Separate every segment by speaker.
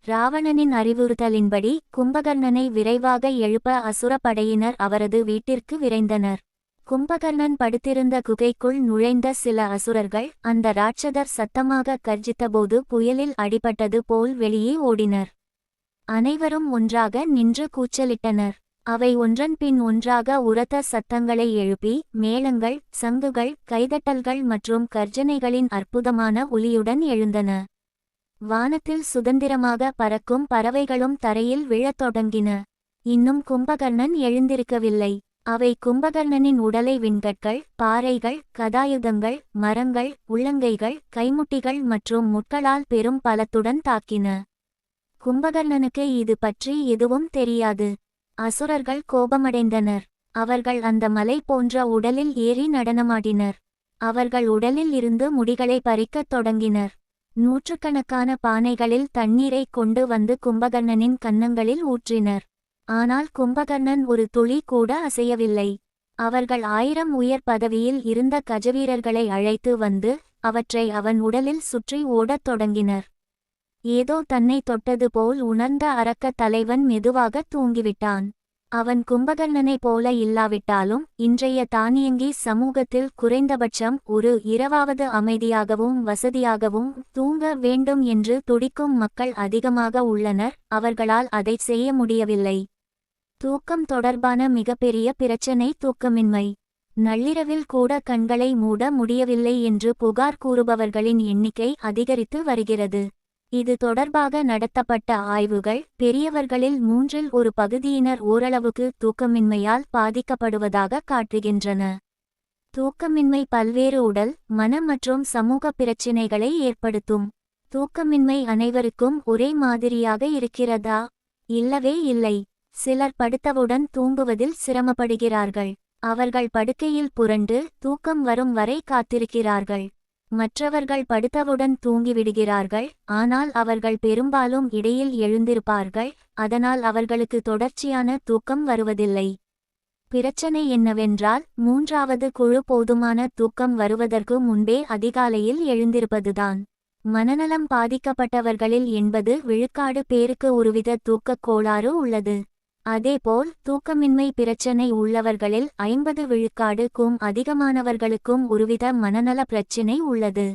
Speaker 1: ராவணனின் அறிவுறுத்தலின்படி கும்பகர்ணனை விரைவாக எழுப்ப அசுர படையினர் அவரது வீட்டிற்கு விரைந்தனர். கும்பகர்ணன் படுத்திருந்த குகைக்குள் நுழைந்த சில அசுரர்கள் அந்த ராட்சதர் சத்தமாக கர்ஜித்தபோது புயலில் அடிபட்டது போல் வெளியே ஓடினர். அனைவரும் ஒன்றாக நின்று கூச்சலிட்டனர். அவை ஒன்றன்பின் ஒன்றாக உரத்த சத்தங்களை எழுப்பி மேளங்கள், சங்குகள், கைதட்டல்கள் மற்றும் கர்ஜனைகளின் அற்புதமான ஒலியுடன் எழுந்தன. வானத்தில் சுதந்திரமாக பறக்கும் பறவைகளும் தரையில் விழத் தொடங்கின. இன்னும் கும்பகர்ணன் எழுந்திருக்கவில்லை. அவை கும்பகர்ணனின் உடலை விண்கற்கள், பாறைகள், கதாயுதங்கள், மரங்கள், உள்ளங்கைகள், கைமுட்டிகள் மற்றும் முட்களால் பெரும் பலத்துடன் தாக்கின. கும்பகர்ணனுக்கு இது பற்றி எதுவும் தெரியாது. அசுரர்கள் கோபமடைந்தனர். அவர்கள் அந்த மலை போன்ற உடலில் ஏறி நடனமாடினர். அவர்கள் உடலில் இருந்து முடிகளை பறிக்கத் தொடங்கினர். நூற்றுக்கணக்கான பானைகளில் தண்ணீரை கொண்டு வந்து கும்பகர்ணனின் கன்னங்களில் ஊற்றினர். ஆனால் கும்பகர்ணன் ஒரு துளி கூட அசையவில்லை. அவர்கள் 1000 உயர் பதவியில் இருந்த கஜவீரர்களை அழைத்து வந்து அவற்றை அவன் உடலில் சுற்றி ஓடத் தொடங்கினர். ஏதோ தன்னை தொட்டது போல் உணர்ந்த அரக்கத் தலைவன் மெதுவாக தூங்கிவிட்டான். அவன் கும்பகர்ணனைப் போல இல்லாவிட்டாலும் இன்றைய தானியங்கி சமூகத்தில் குறைந்தபட்சம் ஒரு இரவாவது அமைதியாகவும் வசதியாகவும் தூங்க வேண்டும் என்று துடிக்கும் மக்கள் அதிகமாக உள்ளனர். அவர்களால் அதை செய்ய முடியவில்லை. தூக்கம் தொடர்பான மிகப்பெரிய பிரச்சினை தூக்கமின்மை. நள்ளிரவில் கூட கண்களை மூட முடியவில்லை என்று புகார் கூறுபவர்களின் எண்ணிக்கை அதிகரித்து வருகிறது. இது தொடர்பாக நடத்தப்பட்ட ஆய்வுகள் பெரியவர்களில் 1/3 பகுதியினர் ஓரளவுக்கு தூக்கமின்மையால் பாதிக்கப்படுவதாக காட்டுகின்றன. தூக்கமின்மை பல்வேறு உடல், மன மற்றும் சமூக பிரச்சினைகளை ஏற்படுத்தும். தூக்கமின்மை அனைவருக்கும் ஒரே மாதிரியாக இருக்கிறதா? இல்லவே இல்லை. சிலர் படுத்தவுடன் தூங்குவதில் சிரமப்படுகிறார்கள். அவர்கள் படுக்கையில் புரண்டு தூக்கம் வரும் வரை காத்திருக்கிறார்கள். மற்றவர்கள் படுத்தவுடன் தூங்கிவிடுகிறார்கள். ஆனால் அவர்கள் பெரும்பாலும் இடையில் எழுந்திருப்பார்கள். அதனால் அவர்களுக்கு தொடர்ச்சியான தூக்கம் வருவதில்லை. பிரச்சனை என்னவென்றால் 3வது குழு போதுமான தூக்கம் வருவதற்கு முன்பே அதிகாலையில் எழுந்திருப்பதுதான். மனநலம் பாதிக்கப்பட்டவர்களில் 80 விழுக்காடு பேருக்கு ஒருவித தூக்கக் கோளாறு உள்ளது. அதேபோல் தூக்கமின்மை பிரச்சனை உள்ளவர்களில் 50 விழுக்காடுக்கும் அதிகமானவர்களுக்கும் ஒருவித மனநல பிரச்சினை உள்ளது.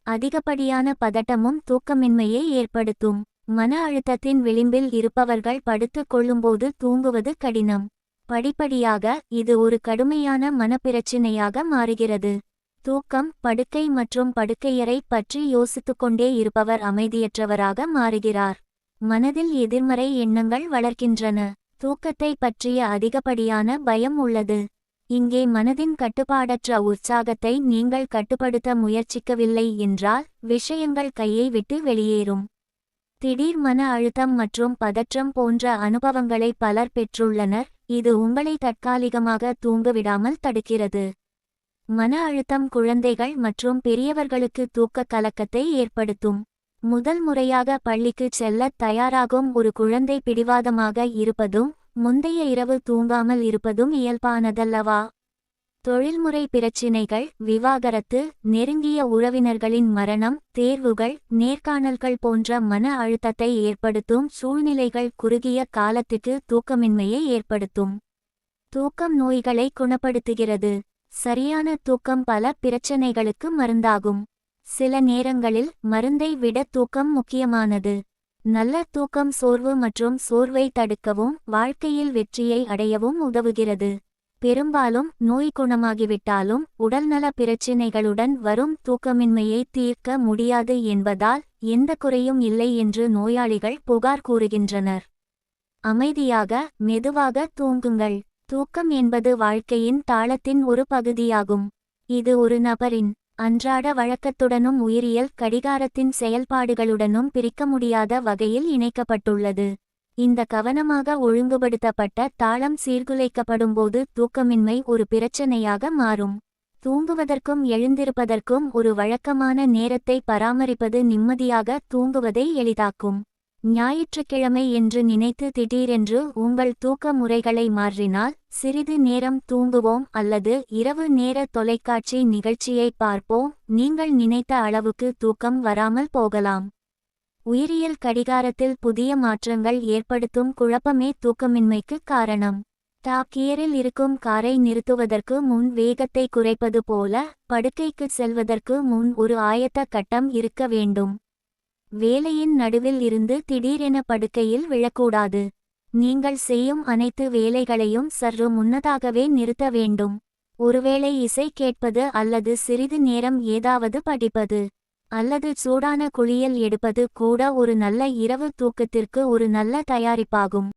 Speaker 1: அதிகப்படியான பதட்டமும் தூக்கமின்மையை ஏற்படுத்தும். மன அழுத்தத்தின் விளிம்பில் இருப்பவர்கள் படுத்துக் கொள்ளும்போது தூங்குவது கடினம். படிப்படியாக இது ஒரு கடுமையான மனப்பிரச்சினையாக மாறுகிறது. தூக்கம், படுக்கை மற்றும் படுக்கையறை பற்றி யோசித்துக்கொண்டே இருப்பவர் அமைதியற்றவராக மாறுகிறார். மனதில் எதிர்மறை எண்ணங்கள் வளர்க்கின்றன. தூக்கத்தை பற்றிய அதிகப்படியான பயம் உள்ளது. இங்கே மனதின் கட்டுப்பாடற்ற உற்சாகத்தை நீங்கள் கட்டுப்படுத்த முயற்சிக்கவில்லை என்றால் விஷயங்கள் கையை விட்டு வெளியேறும். திடீர் மன அழுத்தம் மற்றும் பதற்றம் போன்ற அனுபவங்களை பலர் பெற்றுள்ளனர். இது உங்களை தற்காலிகமாக தூங்கவிடாமல் தடுக்கிறது. மன அழுத்தம் குழந்தைகள் மற்றும் பெரியவர்களுக்கு தூக்க கலக்கத்தை ஏற்படுத்தும். முதல் முறையாக பள்ளிக்கு செல்லத் தயாராகும் ஒரு குழந்தை பிடிவாதமாக இருப்பதும் முந்தைய இரவு தூங்காமல் இருப்பதும் இயல்பானதல்லவா? தொழில்முறை பிரச்சினைகள், விவாகரத்து, நெருங்கிய உறவினர்களின் மரணம், தேர்வுகள், நேர்காணல்கள் போன்ற மன அழுத்தத்தை ஏற்படுத்தும் சூழ்நிலைகள் குறுகிய காலத்துக்கு தூக்கமின்மையை ஏற்படுத்தும். தூக்கம் நோய்களை குணப்படுத்துகிறது. சரியான தூக்கம் பல பிரச்சனைகளுக்கு மருந்தாகும். சில நேரங்களில் மருந்தை விட தூக்கம் முக்கியமானது. நல்ல தூக்கம் சோர்வு மற்றும் சோர்வை தடுக்கவும் வாழ்க்கையில் வெற்றியை அடையவும் உதவுகிறது. பெரும்பாலும் நோய் குணமாகிவிட்டாலும் உடல்நல பிரச்சினைகளுடன் வரும் தூக்கமின்மையை தீர்க்க முடியாது என்பதால் எந்த குறையும் இல்லை என்று நோயாளிகள் புகார் கூறுகின்றனர். அமைதியாக, மெதுவாக தூங்குங்கள். தூக்கம் என்பது வாழ்க்கையின் தாளத்தின் ஒரு பகுதியாகும். இது ஒரு நபரின் அன்றாட வழக்கத்துடனும் உயிரியல் கடிகாரத்தின் செயல்பாடுகளுடனும் பிரிக்க முடியாத வகையில் இணைக்கப்பட்டுள்ளது. இந்த கவனமாக ஒழுங்குபடுத்தப்பட்ட தாளம் சீர்குலைக்கப்படும்போது தூக்கமின்மை ஒரு பிரச்சனையாக மாறும். தூங்குவதற்கும் எழுந்திருப்பதற்கும் ஒரு வழக்கமான நேரத்தை பராமரிப்பது நிம்மதியாக தூங்குவதை எளிதாக்கும். ஞாயிற்றுக்கிழமை என்று நினைத்து திடீரென்று உங்கள் தூக்க முறைகளை மாற்றினால், சிறிது நேரம் தூங்குவோம் அல்லது இரவு நேர தொலைக்காட்சி நிகழ்ச்சியை பார்ப்போம், நீங்கள் நினைத்த அளவுக்கு தூக்கம் வராமல் போகலாம். உயிரியல் கடிகாரத்தில் புதிய மாற்றங்கள் ஏற்படுத்தும் குழப்பமே தூக்கமின்மைக்கு காரணம். கியரில் இருக்கும் காரை நிறுத்துவதற்கு முன் வேகத்தை குறைப்பது போல படுக்கைக்கு செல்வதற்கு முன் ஒரு ஆயத்த கட்டம் இருக்க வேண்டும். வேலையின் நடுவில் இருந்து திடீரென படுக்கையில் விழக்கூடாது. நீங்கள் செய்யும் அனைத்து வேலைகளையும் சற்று முன்னதாகவே நிறுத்த வேண்டும். ஒருவேளை இசை கேட்பது அல்லது சிறிது நேரம் ஏதாவது படிப்பது அல்லது சூடான குளியல் எடுப்பது கூட ஒரு நல்ல இரவு தூக்கத்திற்கு ஒரு நல்ல தயாரிப்பாகும்.